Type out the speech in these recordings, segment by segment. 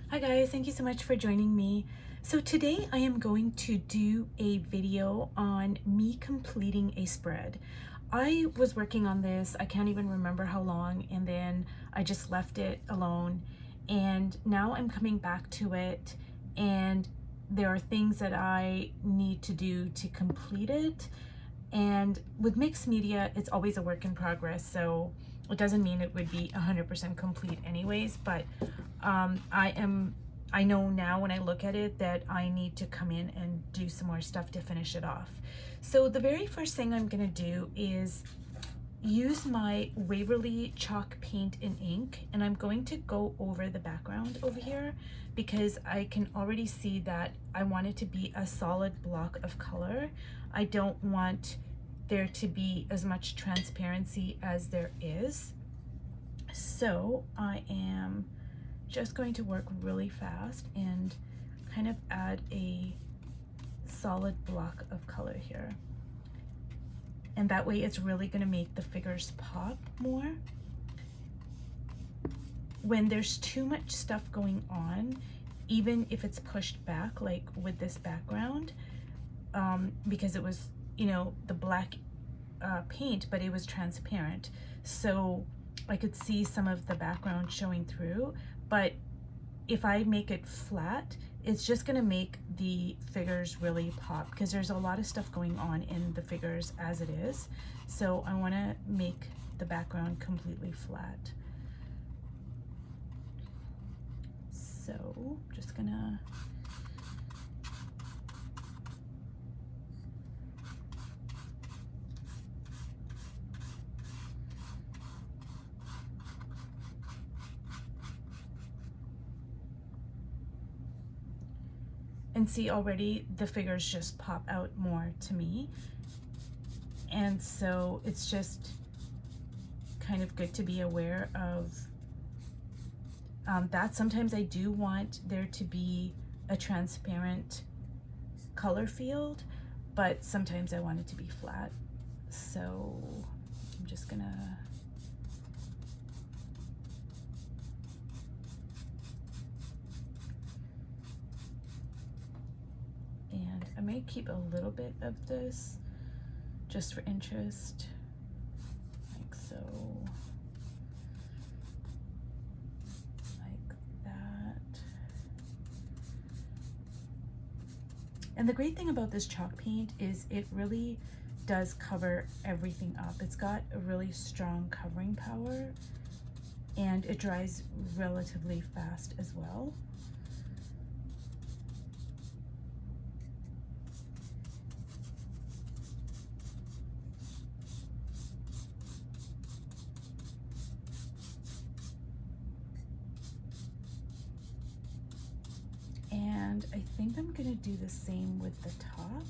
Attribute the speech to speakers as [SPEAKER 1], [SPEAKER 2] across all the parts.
[SPEAKER 1] Hi guys, thank you so much for joining me. So today I am going to do a video on me completing a spread. I was working on this, I can't even remember how long, and then I just left it alone. And now I'm coming back to it, and there are things that I need to do to complete it. And with mixed media, it's always a work in progress. So it doesn't mean it would be 100% complete anyways, but I know now when I look at it that I need to come in and do some more stuff to finish it off. So the very first thing I'm gonna do is use my Waverly chalk paint and ink, and I'm going to go over the background over here because I can already see that I want it to be a solid block of color. I don't want there to be as much transparency as there is. So I am just going to work really fast and kind of add a solid block of color here. And that way it's really going to make the figures pop more. When there's too much stuff going on, even if it's pushed back, like with this background, because it was, the black paint, but it was transparent. So I could see some of the background showing through, but if I make it flat, it's just gonna make the figures really pop because there's a lot of stuff going on in the figures as it is. So I wanna make the background completely flat. So just gonna and see already the figures just pop out more to me. And so it's just kind of good to be aware of that. Sometimes I do want there to be a transparent color field, but sometimes I want it to be flat. So I'm just gonna and I may keep a little bit of this just for interest, like so, like that. And the great thing about this chalk paint is it really does cover everything up. It's got a really strong covering power, and it dries relatively fast as well. And I think I'm gonna do the same with the top.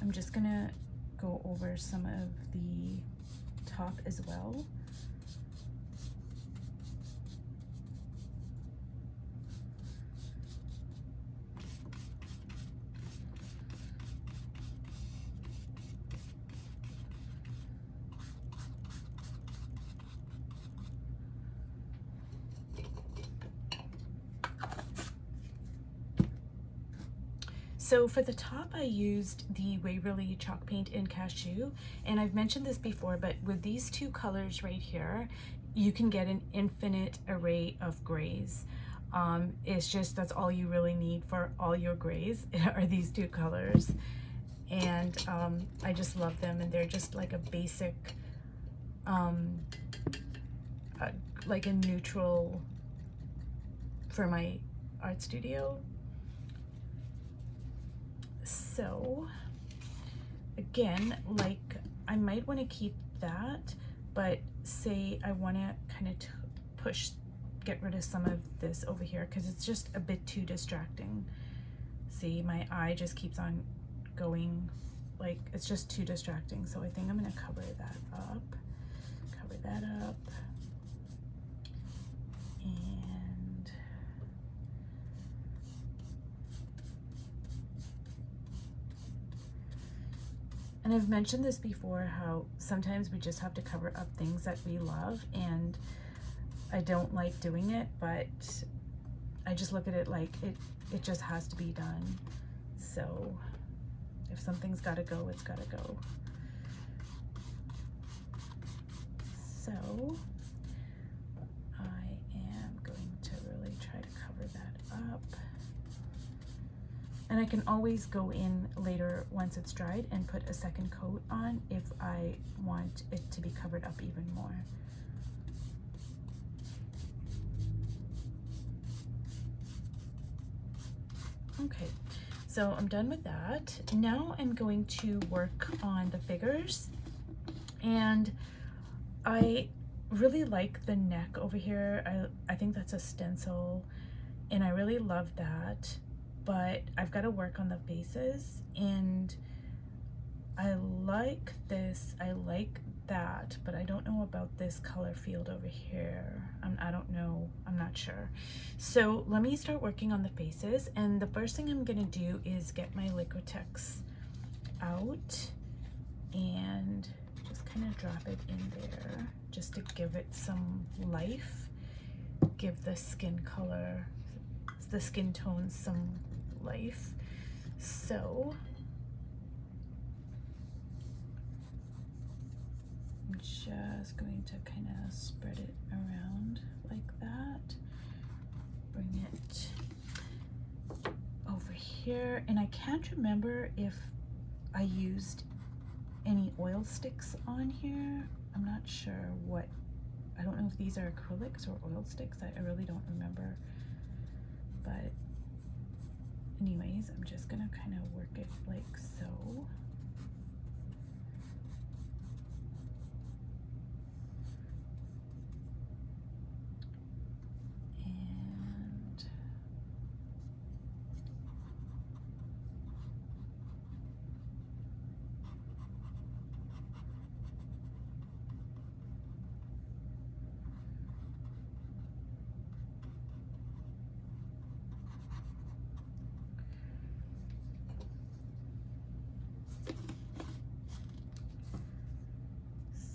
[SPEAKER 1] I'm just gonna go over some of the top as well. So for the top, I used the Waverly chalk paint in Cashew, and I've mentioned this before, but with these two colors right here, you can get an infinite array of grays. It's just, that's all you really need for all your grays are these two colors. And I just love them, and they're just like a basic, like a neutral for my art studio. So again, like I might want to keep that, but say I want to kind of get rid of some of this over here because it's just a bit too distracting. See, my eye just keeps on going, like it's just too distracting. So I think I'm going to cover that up. And I've mentioned this before, how sometimes we just have to cover up things that we love, and I don't like doing it, but I just look at it like it just has to be done. So if something's got to go, it's got to go. So I am going to really try to cover that up. And I can always go in later once it's dried and put a second coat on if I want it to be covered up even more. Okay, so I'm done with that. Now I'm going to work on the figures, and I really like the neck over here. I think that's a stencil, and I really love that, but I've got to work on the faces, and I like this, I like that, but I don't know about this color field over here. I don't know, I'm not sure. So let me start working on the faces, and the first thing I'm gonna do is get my Liquitex out and just kind of drop it in there just to give it some life, give the skin color, the skin tone some life. So I'm just going to kind of spread it around like that, bring it over here, and I can't remember if I used any oil sticks on here. I'm not sure what, I don't know if these are acrylics or oil sticks. I really don't remember, but anyways, I'm just gonna kind of work it like so. And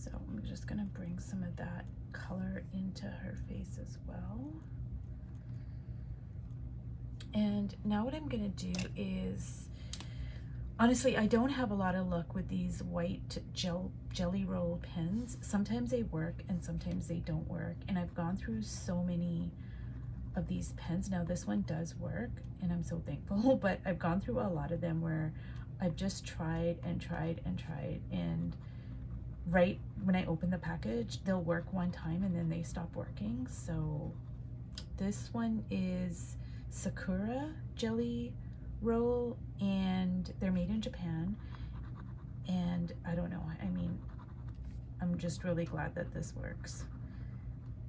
[SPEAKER 1] so I'm just gonna bring some of that color into her face as well. And now what I'm gonna do is, honestly, I don't have a lot of luck with these white jelly roll pens. Sometimes they work and sometimes they don't work. And I've gone through so many of these pens. Now this one does work and I'm so thankful, but I've gone through a lot of them where I've just tried and tried and tried, and right when I open the package, they'll work one time and then they stop working. So this one is Sakura Jelly Roll, and they're made in Japan, and I don't know, I mean, I'm just really glad that this works.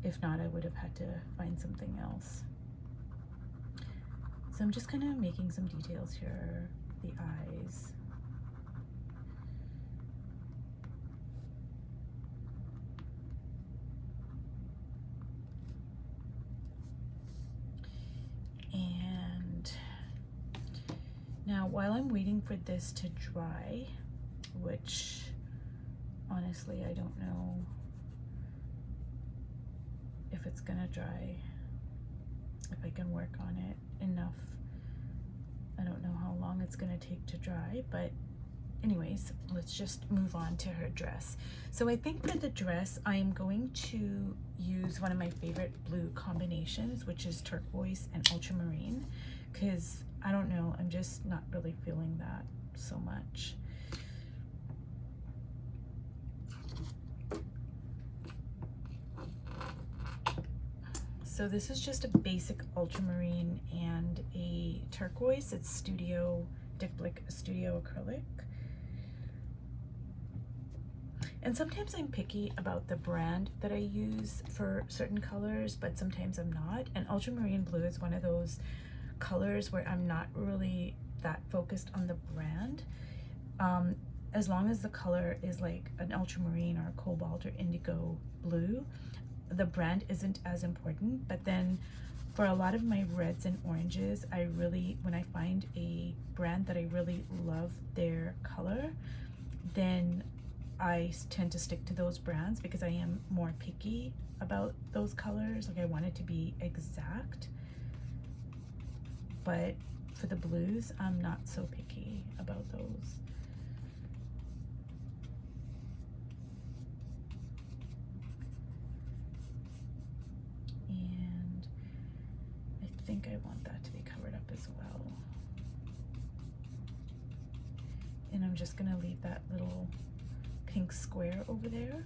[SPEAKER 1] If not, I would have had to find something else. So I'm just kind of making some details here, the eyes. And now while I'm waiting for this to dry, which honestly I don't know if it's gonna dry, if I can work on it enough. I don't know how long it's gonna take to dry, but anyways, let's just move on to her dress. So I think for the dress, I'm going to use one of my favorite blue combinations, which is turquoise and ultramarine, because I don't know, I'm just not really feeling that so much. So this is just a basic ultramarine and a turquoise. It's Dick Blick Studio Acrylic. And sometimes I'm picky about the brand that I use for certain colors, but sometimes I'm not. And ultramarine blue is one of those colors where I'm not really that focused on the brand. As long as the color is like an ultramarine or a cobalt or indigo blue, the brand isn't as important. But then for a lot of my reds and oranges, when I find a brand that I really love their color, then I tend to stick to those brands because I am more picky about those colors. Like I want it to be exact. but for the blues, I'm not so picky about those. And I think I want that to be covered up as well. And I'm just gonna leave that little pink square over there.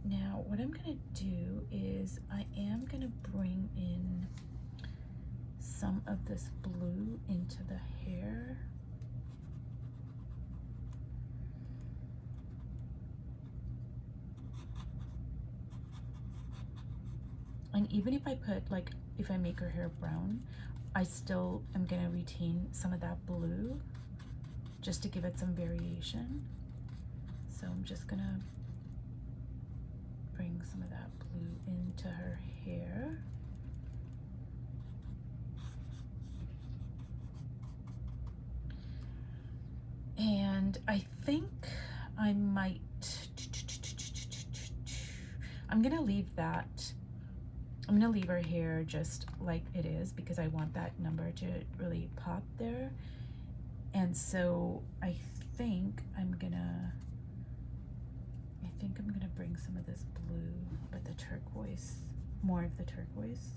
[SPEAKER 1] Now, what I'm gonna do is I am gonna bring in some of this blue into the hair. And even if I put, like, if I make her hair brown, I still am gonna retain some of that blue just to give it some variation. So I'm just gonna bring some of that blue into her hair. And I think I might, I'm gonna leave that, I'm gonna leave her hair just like it is because I want that number to really pop there. And so I think I'm gonna bring some of this blue, but the turquoise, more of the turquoise,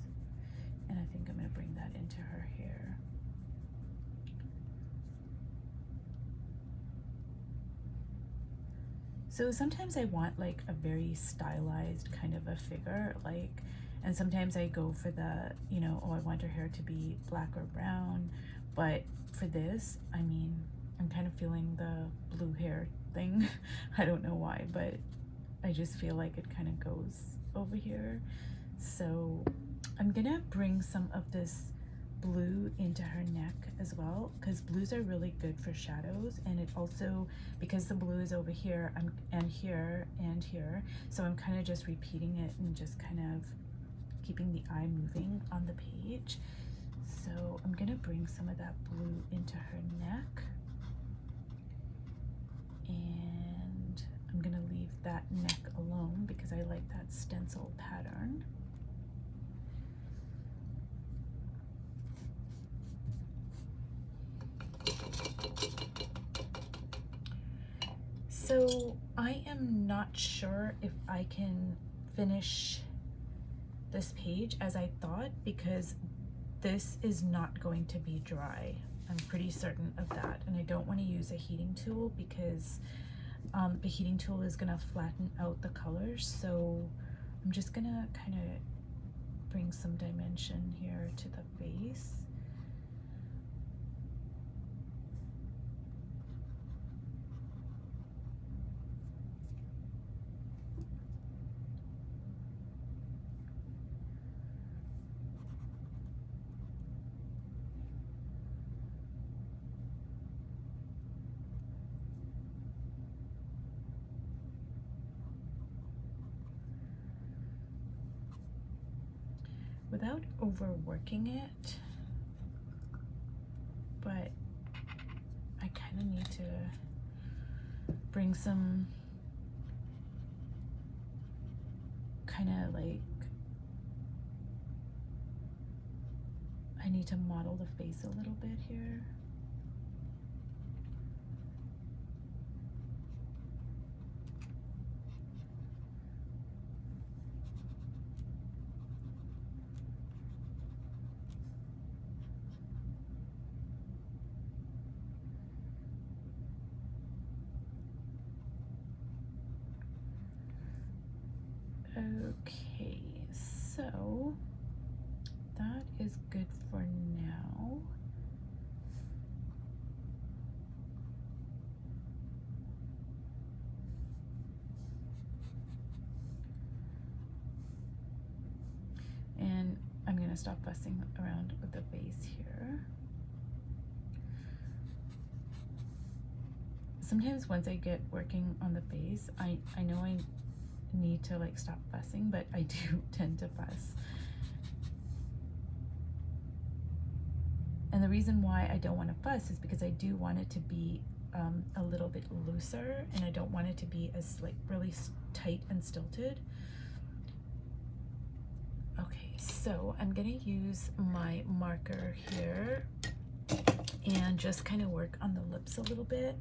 [SPEAKER 1] and I think I'm gonna bring that into her hair. So sometimes I want like a very stylized kind of a figure, like, and sometimes I go for the, you know, oh, I want her hair to be black or brown, but for this, I mean, I'm kind of feeling the blue hair thing. I don't know why, but I just feel like it kind of goes over here. So I'm gonna bring some of this blue into her neck as well, because blues are really good for shadows, and it also, because the blue is over here, and here and here, so I'm kind of just repeating it and just kind of keeping the eye moving on the page. So I'm gonna bring some of that blue into her neck, and I'm gonna leave that neck alone because I like that stencil pattern. So I am not sure if I can finish this page as I thought, because this is not going to be dry. I'm pretty certain of that, and I don't want to use a heating tool because the heating tool is gonna flatten out the colors. So I'm just gonna kind of bring some dimension here to the face. Without overworking it, but I kind of need to bring some kind of like, I need to model the face a little bit here. Okay, so that is good for now. And I'm gonna stop fussing around with the base here. Sometimes once I get working on the base, I know I need to like stop fussing, but I do tend to fuss. And the reason why I don't want to fuss is because I do want it to be a little bit looser, and I don't want it to be as like really tight and stilted. Okay, so I'm gonna use my marker here and just kind of work on the lips a little bit.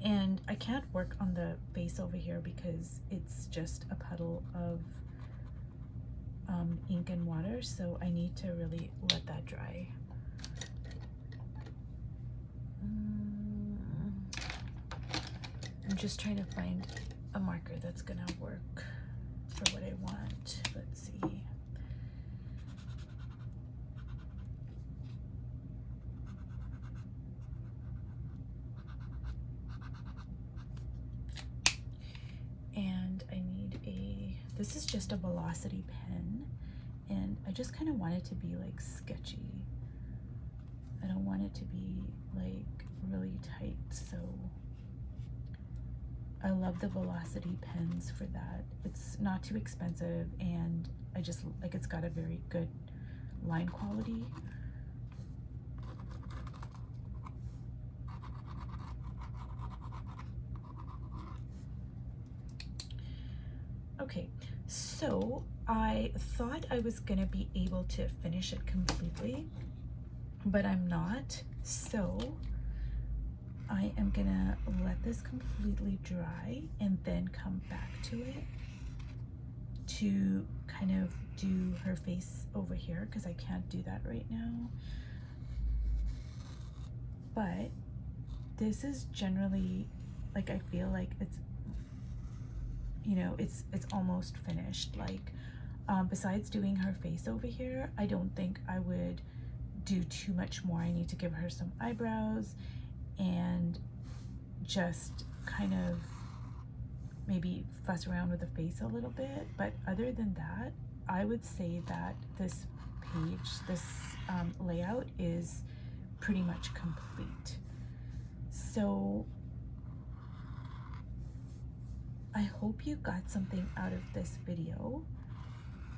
[SPEAKER 1] And I can't work on the face over here because it's just a puddle of ink and water, so I need to really let that dry. I'm just trying to find a marker that's gonna work for what I want. Let's see. And I need this is just a Velocity pen, and I just kind of want it to be like sketchy. I don't want it to be like really tight, so I love the Velocity pens for that. It's not too expensive, and I just like it's got a very good line quality. Okay, so I thought I was gonna be able to finish it completely, but I'm not. So I am gonna let this completely dry and then come back to it to kind of do her face over here, because I can't do that right now. But this is generally, like, I feel like it's, you know, it's almost finished. Like, besides doing her face over here, I don't think I would do too much more. I need to give her some eyebrows and just kind of maybe fuss around with the face a little bit. But other than that, I would say that this page, this layout is pretty much complete. So I hope you got something out of this video,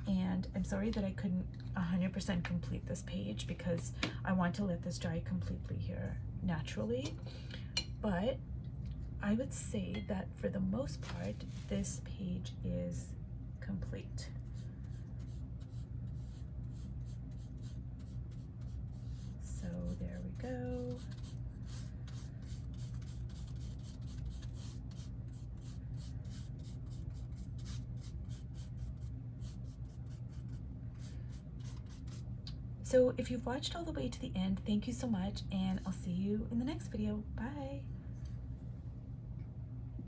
[SPEAKER 1] and I'm sorry that I couldn't 100% complete this page because I want to let this dry completely here naturally. But I would say that for the most part, this page is complete. So there we go. So if you've watched all the way to the end, thank you so much, and I'll see you in the next video. Bye.